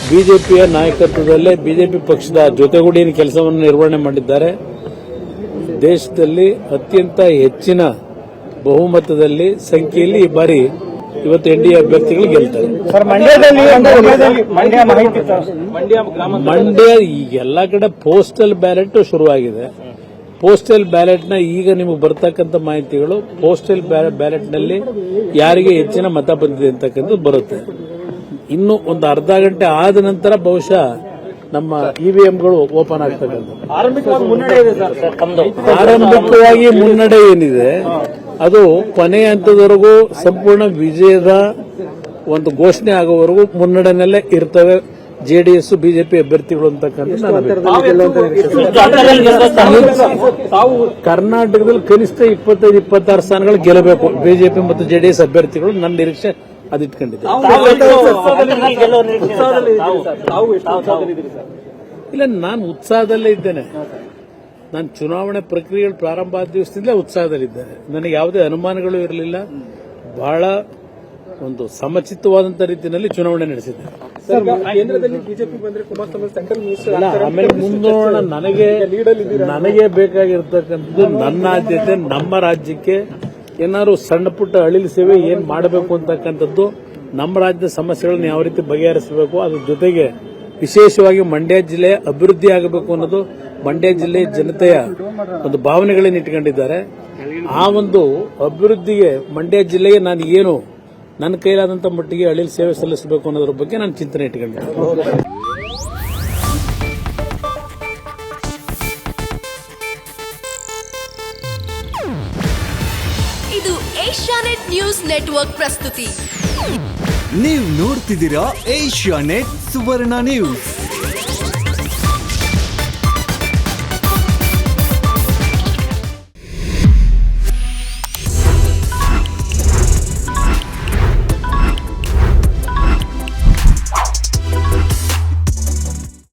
ಬಿಜೆಪಿಯ ನಾಯಕತ್ವದಲ್ಲೇ ಬಿಜೆಪಿ ಪಕ್ಷದ ಜೊತೆಗೂಡಿನ ಕೆಲಸವನ್ನು ನಿರ್ವಹಣೆ ಮಾಡಿದ್ದಾರೆ. ದೇಶದಲ್ಲಿ ಅತ್ಯಂತ ಹೆಚ್ಚಿನ ಬಹುಮತದಲ್ಲಿ ಸಂಖ್ಯೆಯಲ್ಲಿ ಈ ಬಾರಿ ಇವತ್ತು ಎನ್ಡಿಎ ಅಭ್ಯರ್ಥಿಗಳು ಗೆಲ್ತಾರೆ. ಮಂಡ್ಯ ಈಗ ಎಲ್ಲ ಕಡೆ ಪೋಸ್ಟಲ್ ಬ್ಯಾಲೆಟ್ ಶುರುವಾಗಿದೆ. ಪೋಸ್ಟಲ್ ಬ್ಯಾಲೆಟ್ನ ಈಗ ನಿಮಗೆ ಬರ್ತಕ್ಕಂಥ ಮಾಹಿತಿಗಳು ಪೋಸ್ಟಲ್ ಬ್ಯಾಲೆಟ್ನಲ್ಲಿ ಯಾರಿಗೆ ಹೆಚ್ಚಿನ ಮತ ಬಂದಿದೆ ಅಂತಕ್ಕಂಥದ್ದು ಬರುತ್ತೆ. ಇನ್ನು ಒಂದು ಅರ್ಧ ಗಂಟೆ ಆದ ನಂತರ ಬಹುಶಃ ನಮ್ಮ ಇವಿಎಂಗಳು ಓಪನ್ ಆಗ್ತಕ್ಕಂಥದ್ದು. ಆರಂಭಿಕವಾಗಿ ಮುನ್ನಡೆ ಏನಿದೆ ಅದು ಕೊನೆಯ ಹಂತದವರೆಗೂ ಸಂಪೂರ್ಣ ವಿಜಯದ ಒಂದು ಘೋಷಣೆ ಆಗುವವರೆಗೂ ಮುನ್ನಡೆನಲ್ಲೇ ಇರ್ತವೆ ಜೆಡಿಎಸ್ ಬಿಜೆಪಿ ಅಭ್ಯರ್ಥಿಗಳು ಅಂತಕ್ಕಂಥ ಕರ್ನಾಟಕದಲ್ಲಿ ಕನಿಷ್ಠ 25-26 ಸ್ಥಾನಗಳು ಗೆಲ್ಲಬೇಕು ಬಿಜೆಪಿ ಮತ್ತು ಜೆಡಿಎಸ್ ಅಭ್ಯರ್ಥಿಗಳು. ನನ್ನ ನಿರೀಕ್ಷೆ ಅದಿಟ್ಕೊಂಡಿದೆ. ಇಲ್ಲ, ನಾನು ಉತ್ಸಾಹದಲ್ಲೇ ಇದ್ದೇನೆ. ನಾನು ಚುನಾವಣೆ ಪ್ರಕ್ರಿಯೆಗಳು ಪ್ರಾರಂಭ ಆದ ದಿವಸದಿಂದಲೇ ಉತ್ಸಾಹದಲ್ಲಿದ್ದೇನೆ. ನನಗೆ ಯಾವುದೇ ಅನುಮಾನಗಳು ಇರಲಿಲ್ಲ. ಬಹಳ ಒಂದು ಸಮಚಿತ್ತವಾದಂಥ ರೀತಿಯಲ್ಲಿ ಚುನಾವಣೆ ನಡೆಸಿದ್ದೆ. ಆಮೇಲೆ ಮುಂದೋಣ ನನಗೆ ಬೇಕಾಗಿರ್ತಕ್ಕಂಥದ್ದು ನನ್ನ ಆದ್ಯತೆ ನಮ್ಮ ರಾಜ್ಯಕ್ಕೆ ಏನಾದ್ರು ಸಣ್ಣ ಪುಟ್ಟ ಅಳಿಲು ಸೇವೆ ಏನ್ ಮಾಡಬೇಕು ಅಂತಕ್ಕಂಥದ್ದು, ನಮ್ಮ ರಾಜ್ಯದ ಸಮಸ್ಯೆಗಳನ್ನ ಯಾವ ರೀತಿ ಬಗೆಹರಿಸಬೇಕು, ಅದ್ರ ಜೊತೆಗೆ ವಿಶೇಷವಾಗಿ ಮಂಡ್ಯ ಜಿಲ್ಲೆ ಅಭಿವೃದ್ಧಿ ಆಗಬೇಕು ಅನ್ನೋದು ಮಂಡ್ಯ ಜಿಲ್ಲೆ ಜನತೆಯ ಒಂದು ಭಾವನೆಗಳನ್ನ ಇಟ್ಕೊಂಡಿದ್ದಾರೆ. ಆ ಒಂದು ಅಭಿವೃದ್ಧಿಗೆ ಮಂಡ್ಯ ಜಿಲ್ಲೆಗೆ ನಾನು ಏನು ನನ್ನ ಕೈಲಾದಂಥ ಮಟ್ಟಿಗೆ ಅಳಿಲು ಸೇವೆ ಸಲ್ಲಿಸಬೇಕು ಅನ್ನೋದ್ರ ಬಗ್ಗೆ ನಾನು ಚಿಂತನೆ ಇಟ್ಕೊಂಡಿದ್ದೆ. ಇದು ಏಷ್ಯಾನೆಟ್ ನ್ಯೂಸ್ ನೆಟ್ವರ್ಕ್ ಪ್ರಸ್ತುತಿ. ನೀವು ನೋಡ್ತಿದ್ದೀರಾ ಏಷ್ಯಾನೆಟ್ ಸುವರ್ಣ ನ್ಯೂಸ್.